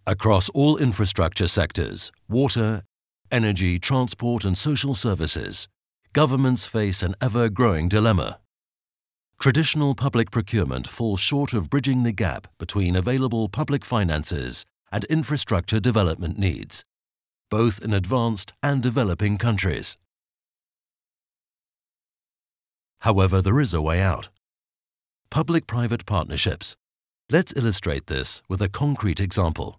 Across all infrastructure sectors, water, energy, transport and social services, governments face an ever-growing dilemma. Traditional public procurement falls short of bridging the gap between available public finances and infrastructure development needs, both in advanced and developing countries. However, there is a way out. Public-private partnerships. Let's illustrate this with a concrete example.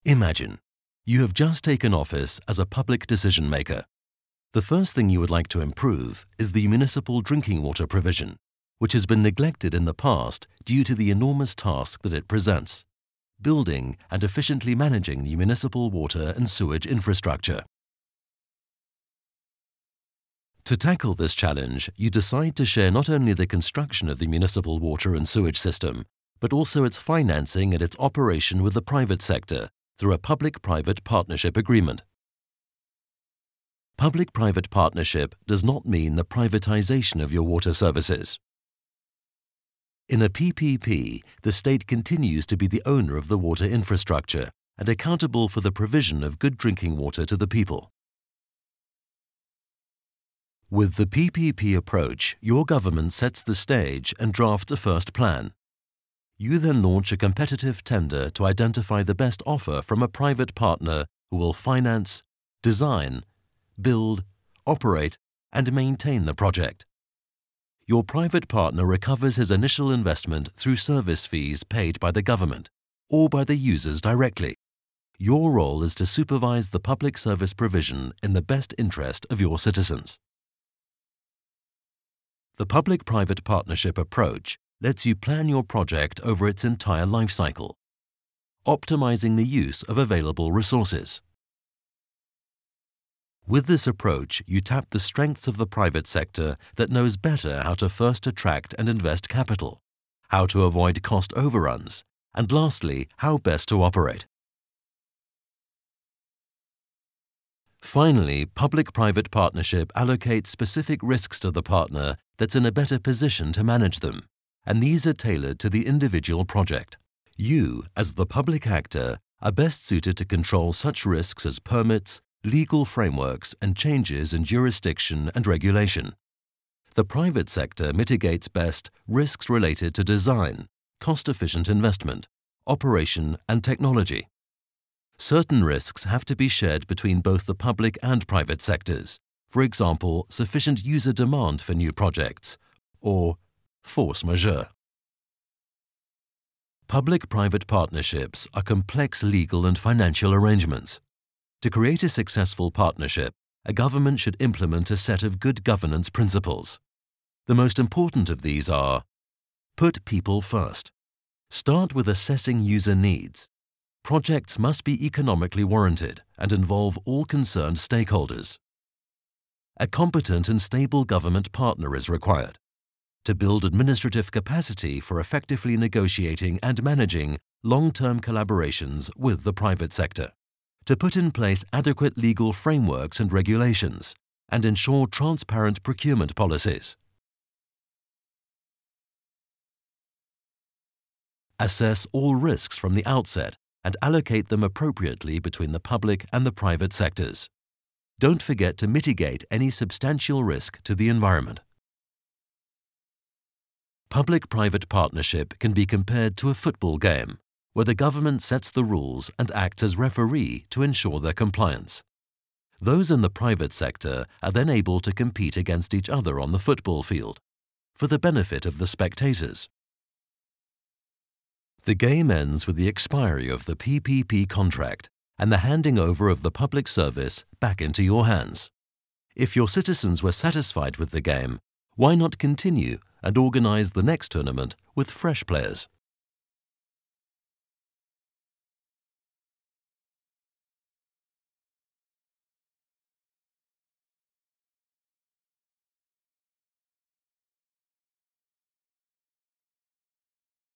Imagine you have just taken office as a public decision maker. The first thing you would like to improve is the municipal drinking water provision, which has been neglected in the past due to the enormous task that it presents: building and efficiently managing the municipal water and sewage infrastructure. To tackle this challenge, you decide to share not only the construction of the municipal water and sewage system, but also its financing and its operation with the private sector through a public-private partnership agreement. Public-private partnership does not mean the privatization of your water services. In a PPP, the state continues to be the owner of the water infrastructure and accountable for the provision of good drinking water to the people. With the PPP approach, your government sets the stage and drafts a first plan. You then launch a competitive tender to identify the best offer from a private partner who will finance, design, build, operate, and maintain the project. Your private partner recovers his initial investment through service fees paid by the government or by the users directly. Your role is to supervise the public service provision in the best interest of your citizens. The public-private partnership approach lets you plan your project over its entire life cycle, optimizing the use of available resources. With this approach, you tap the strengths of the private sector that knows better how to first attract and invest capital, how to avoid cost overruns, and lastly, how best to operate. Finally, public-private partnership allocates specific risks to the partner that's in a better position to manage them, and these are tailored to the individual project. You, as the public actor, are best suited to control such risks as permits, legal frameworks, and changes in jurisdiction and regulation. The private sector mitigates best risks related to design, cost-efficient investment, operation, and technology. Certain risks have to be shared between both the public and private sectors, for example, sufficient user demand for new projects, or force majeure. Public-private partnerships are complex legal and financial arrangements. To create a successful partnership, a government should implement a set of good governance principles. The most important of these are: put people first. Start with assessing user needs. Projects must be economically warranted and involve all concerned stakeholders. A competent and stable government partner is required to build administrative capacity for effectively negotiating and managing long-term collaborations with the private sector, to put in place adequate legal frameworks and regulations, and ensure transparent procurement policies. Assess all risks from the outset and allocate them appropriately between the public and the private sectors. Don't forget to mitigate any substantial risk to the environment. Public-private partnership can be compared to a football game, where the government sets the rules and acts as referee to ensure their compliance. Those in the private sector are then able to compete against each other on the football field, for the benefit of the spectators. The game ends with the expiry of the PPP contract and the handing over of the public service back into your hands. If your citizens were satisfied with the game, why not continue and organize the next tournament with fresh players?